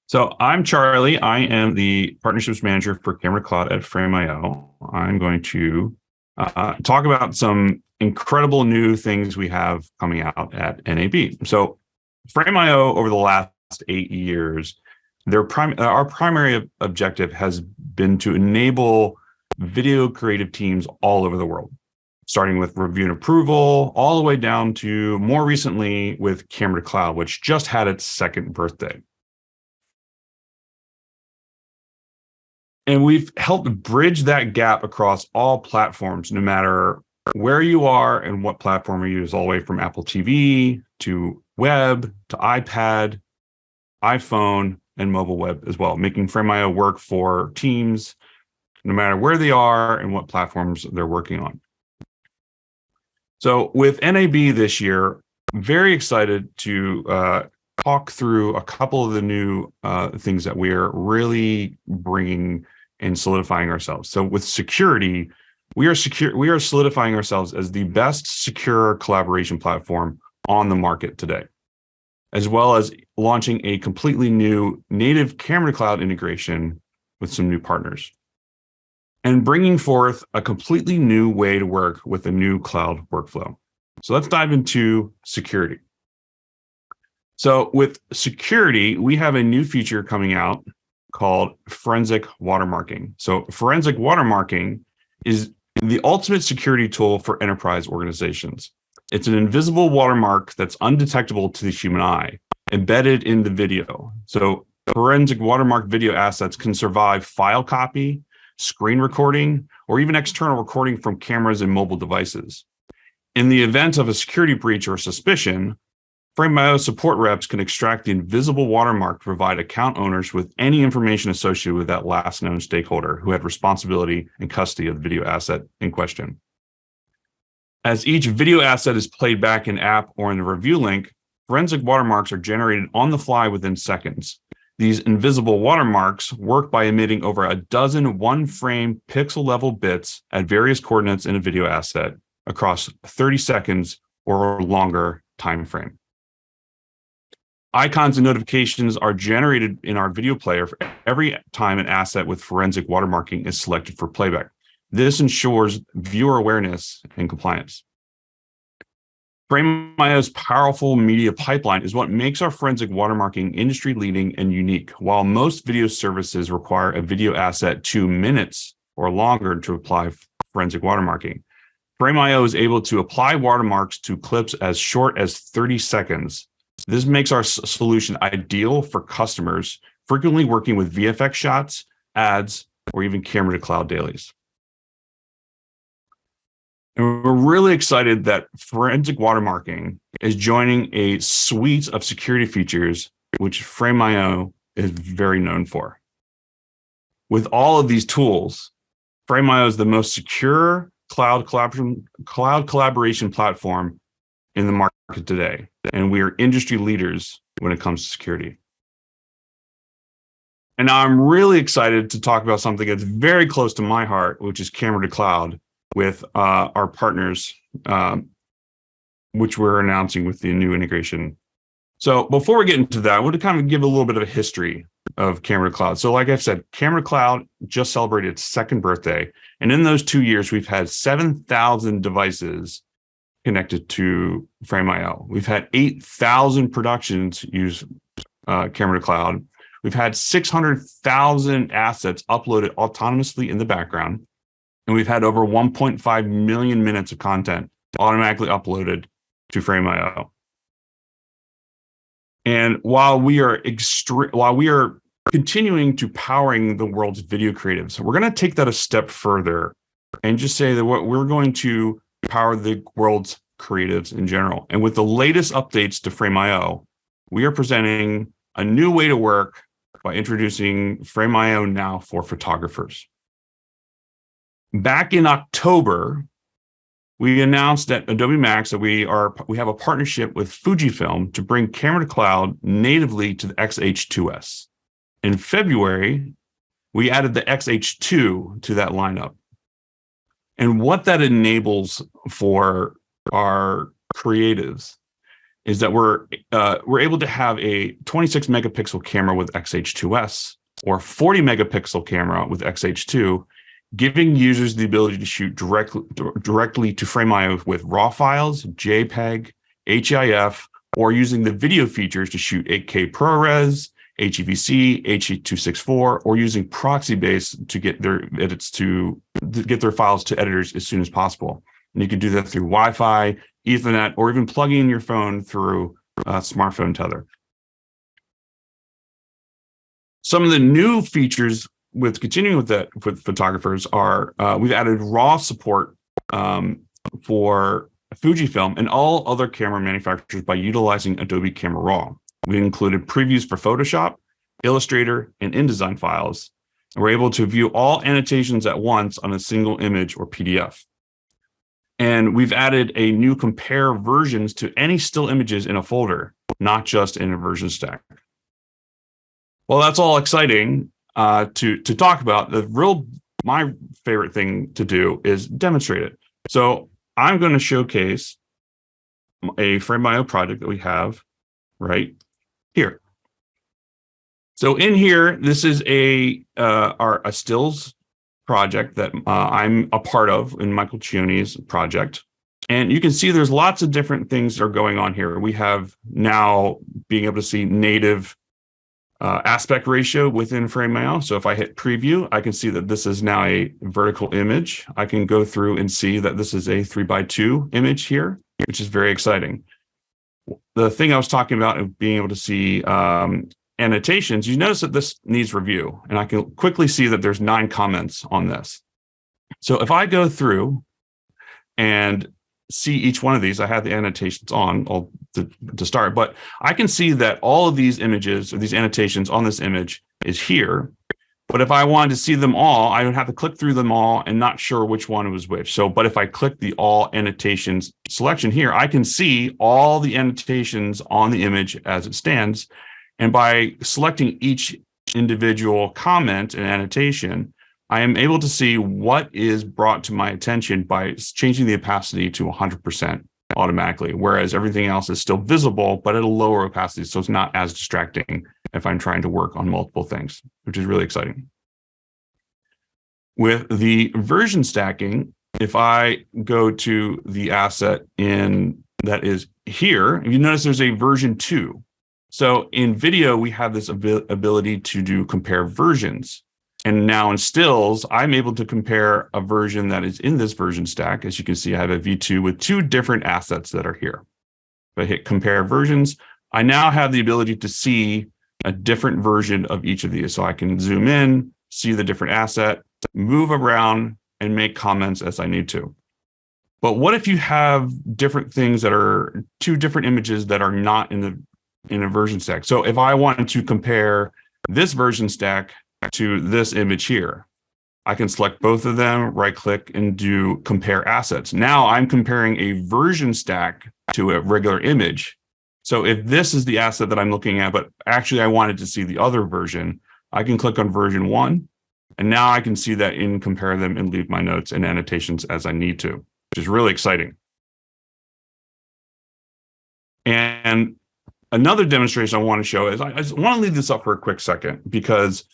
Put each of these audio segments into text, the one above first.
So I'm Charlie. I am the partnerships manager for Camera Cloud at Frame.io. I'm going to talk about some incredible new things we have coming out at NAB. So Frame.io over the last 8 years, our primary objective has been to enable video creative teams all over the world, starting with review and approval, all the way down to more recently with Camera Cloud, which just had its second birthday. And we've helped bridge that gap across all platforms, no matter where you are and what platform you use, all the way from Apple TV to web to iPad, iPhone, and mobile web as well, making Frame.io work for teams, no matter where they are and what platforms they're working on. So with NAB this year, very excited to talk through a couple of the new things that we are really bringing and solidifying ourselves. So with security, we are solidifying ourselves as the best secure collaboration platform on the market today, as well as launching a completely new native Camera Cloud integration with some new partners, and bringing forth a completely new way to work with a new cloud workflow. So let's dive into security. So with security, we have a new feature coming out called forensic watermarking. So forensic watermarking is the ultimate security tool for enterprise organizations. It's an invisible watermark that's undetectable to the human eye, embedded in the video. So forensic watermark video assets can survive file copy, screen recording, or even external recording from cameras and mobile devices. In the event of a security breach or suspicion, Frame.io support reps can extract the invisible watermark to provide account owners with any information associated with that last known stakeholder who had responsibility and custody of the video asset in question. As each video asset is played back in app or in the review link, forensic watermarks are generated on the fly within seconds. These invisible watermarks work by emitting over a dozen one-frame pixel-level bits at various coordinates in a video asset across 30 seconds or longer time frame. Icons and notifications are generated in our video player for every time an asset with forensic watermarking is selected for playback. This ensures viewer awareness and compliance. Frame.io's powerful media pipeline is what makes our forensic watermarking industry-leading and unique. While most video services require a video asset 2 minutes or longer to apply forensic watermarking, Frame.io is able to apply watermarks to clips as short as 30 seconds. This makes our solution ideal for customers frequently working with VFX shots, ads, or even camera to cloud dailies. And we're really excited that forensic watermarking is joining a suite of security features, which Frame.io is very known for. With all of these tools, Frame.io is the most secure cloud collaboration platform in the market today, and we are industry leaders when it comes to security. And now I'm really excited to talk about something that's very close to my heart, which is camera to cloud with our partners, which we're announcing with the new integration. So before we get into that, I want to kind of give a little bit of a history of Camera Cloud. So like I said, Camera Cloud just celebrated its second birthday. And in those 2 years, we've had 7,000 devices connected to Frame.io. We've had 8,000 productions use Camera Cloud. We've had 600,000 assets uploaded autonomously in the background. And we've had over 1.5 million minutes of content automatically uploaded to Frame.io. And while we are continuing to powering the world's video creatives, we're going to take that a step further and just say that we're going to power the world's creatives in general. And with the latest updates to Frame.io, we are presenting a new way to work by introducing Frame.io Now for photographers. Back in October, we announced at Adobe Max that we have a partnership with Fujifilm to bring Camera to Cloud natively to the X-H2S. In February, we added the X-H2 to that lineup. And what that enables for our creatives is that we're able to have a 26 megapixel camera with XH2S or 40 megapixel camera with XH2, giving users the ability to shoot directly to Frame.io with RAW files, JPEG, HEIF, or using the video features to shoot 8K ProRes, HEVC, H.264, or using Proxybase to get their edits to get their files to editors as soon as possible. And you can do that through Wi-Fi, Ethernet, or even plugging in your phone through a smartphone tether. Some of the new features with continuing with that with photographers are we've added RAW support for Fujifilm and all other camera manufacturers by utilizing Adobe Camera Raw. We included previews for Photoshop, Illustrator, and InDesign files. And we're able to view all annotations at once on a single image or PDF. And we've added a new compare versions to any still images in a folder, not just in a version stack. Well, that's all exciting to talk about. My favorite thing to do is demonstrate it. So I'm going to showcase a Frame.io project that we have right here. So in here, this is a stills project that I'm a part of in Michael Cioni's project. And you can see there's lots of different things that are going on here. We have now being able to see native aspect ratio within Frame.io. So if I hit preview, I can see that this is now a vertical image. I can go through and see that this is a 3x2 image here, which is very exciting. The thing I was talking about of being able to see annotations, you notice that this needs review, and I can quickly see that there's 9 comments on this. So if I go through and see each one of these, I have the annotations on to start, but I can see that all of these images or these annotations on this image is here. But if I wanted to see them all, I would have to click through them all and not sure which one was which. So, but if I click the all annotations selection here, I can see all the annotations on the image as it stands. And by selecting each individual comment and annotation, I am able to see what is brought to my attention by changing the opacity to 100% automatically, whereas everything else is still visible, but at a lower opacity. So it's not as distracting if I'm trying to work on multiple things, which is really exciting. With the version stacking, if I go to the asset that is here, you notice there's a version 2. So in video, we have this ability to do compare versions. And now in stills, I'm able to compare a version that is in this version stack. As you can see, I have a V2 with 2 different assets that are here. If I hit compare versions, I now have the ability to see a different version of each of these. So I can zoom in, see the different asset, move around, and make comments as I need to. But what if you have different things that are 2 different images that are not in a version stack? So if I wanted to compare this version stack to this image here, I can select both of them, right click, and do compare assets. Now I'm comparing a version stack to a regular image. So if this is the asset that I'm looking at, but actually I wanted to see the other version, I can click on version 1. And now I can see that and compare them and leave my notes and annotations as I need to, which is really exciting. And another demonstration I want to show is I just want to leave this up for a quick second, because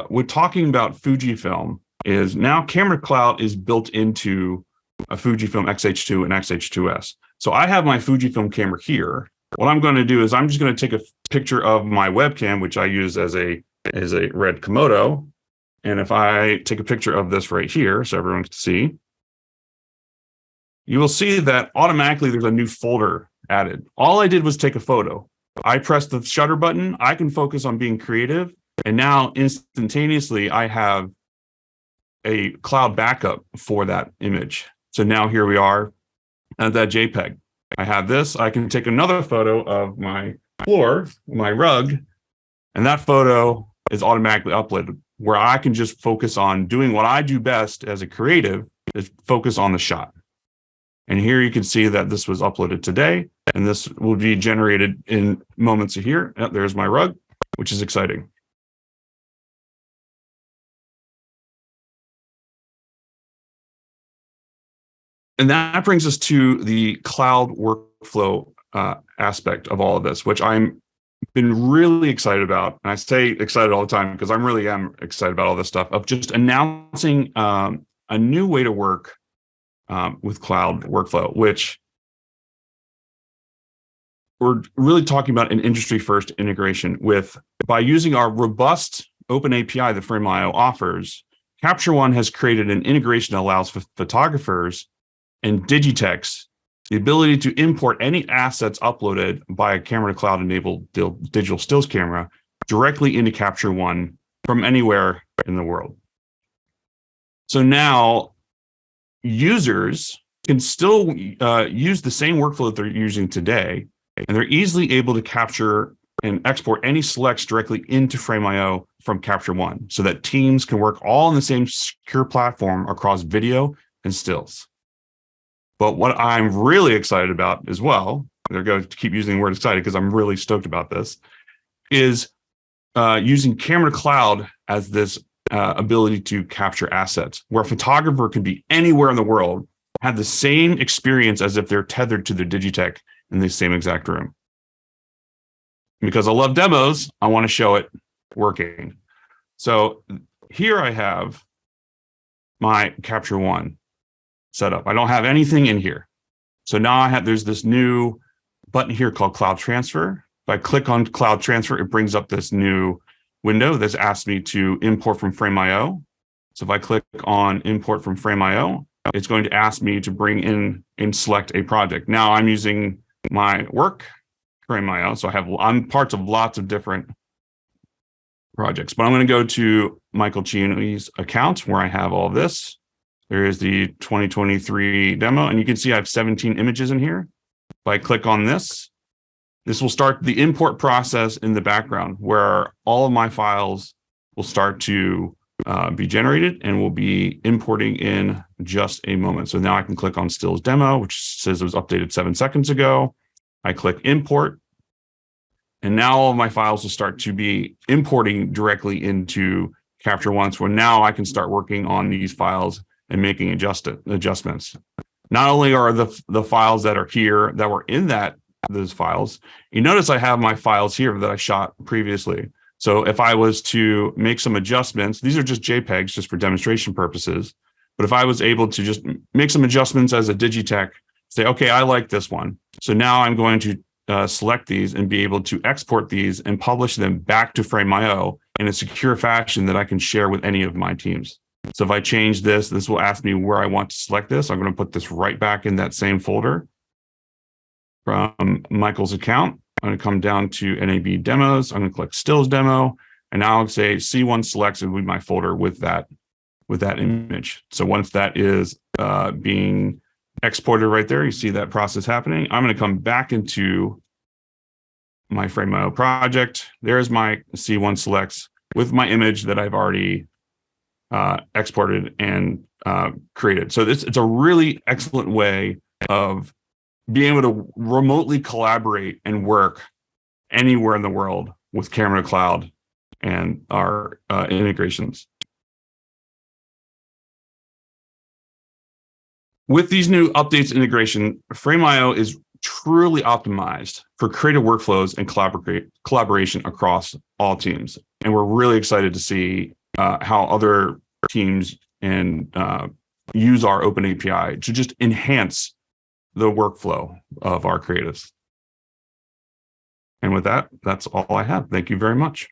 we're talking about Fujifilm is now Camera Cloud is built into a Fujifilm X-H2 and X-H2S. So I have my Fujifilm camera here. What I'm going to do is I'm just going to take a picture of my webcam, which I use as a red Komodo. And if I take a picture of this right here, so everyone can see, you will see that automatically there's a new folder added. All I did was take a photo. I pressed the shutter button. I can focus on being creative. And now instantaneously, I have a cloud backup for that image. So now here we are at that JPEG. I have this. I can take another photo of my floor, my rug, and that photo is automatically uploaded, where I can just focus on doing what I do best as a creative, is focus on the shot. And here you can see that this was uploaded today, and this will be generated in moments of here. Oh, there's my rug, which is exciting. And that brings us to the cloud workflow aspect of all of this, which I'm been really excited about. And I say excited all the time because I really am excited about all this stuff of just announcing a new way to work with cloud workflow, which we're really talking about an industry-first integration with, by using our robust open API that Frame.io offers, Capture One has created an integration that allows photographers and Digitechs the ability to import any assets uploaded by a camera to cloud enabled digital stills camera directly into Capture One from anywhere in the world. So now users can still use the same workflow that they're using today, and they're easily able to capture and export any selects directly into Frame.io from Capture One so that teams can work all in the same secure platform across video and stills. But what I'm really excited about as well, they're going to keep using the word excited because I'm really stoked about this, is using camera to cloud as this ability to capture assets, where a photographer can be anywhere in the world, have the same experience as if they're tethered to their Digitech in the same exact room. Because I love demos, I want to show it working. So here I have my Capture One setup. I don't have anything in here. So now there's this new button here called Cloud Transfer. If I click on Cloud Transfer, it brings up this new window that's asked me to import from Frame.io. So if I click on Import from Frame.io, it's going to ask me to bring in and select a project. Now I'm using my work Frame.io, so I'm parts of lots of different projects. But I'm going to go to Michael Cioni's account where I have all this. There is the 2023 demo, and you can see I have 17 images in here. If I click on this, this will start the import process in the background where all of my files will start to be generated and will be importing in just a moment. So now I can click on Stills Demo, which says it was updated 7 seconds ago. I click Import, and now all of my files will start to be importing directly into Capture One. So now I can start working on these files and making adjustments. Not only are the files that are here that were in those files, you notice I have my files here that I shot previously. So if I was to make some adjustments, these are just JPEGs just for demonstration purposes. But if I was able to just make some adjustments as a Digitech, say, okay, I like this one. So now I'm going to select these and be able to export these and publish them back to Frame.io in a secure fashion that I can share with any of my teams. So if I change this, this will ask me where I want to select this. I'm going to put this right back in that same folder from Michael's account. I'm going to come down to NAB demos. I'm going to click Stills Demo, and now I'll say C1 selects and be my folder with that image. So once that is being exported right there, you see that process happening. I'm going to come back into my Frame.io project. There's my C1 selects with my image that I've already exported and created. So it's a really excellent way of being able to remotely collaborate and work anywhere in the world with Camera to Cloud and our integrations. With these new updates and integration, Frame.io is truly optimized for creative workflows and collaboration across all teams. And we're really excited to see how other teams and use our open API to just enhance the workflow of our creatives. And with that, that's all I have. Thank you very much.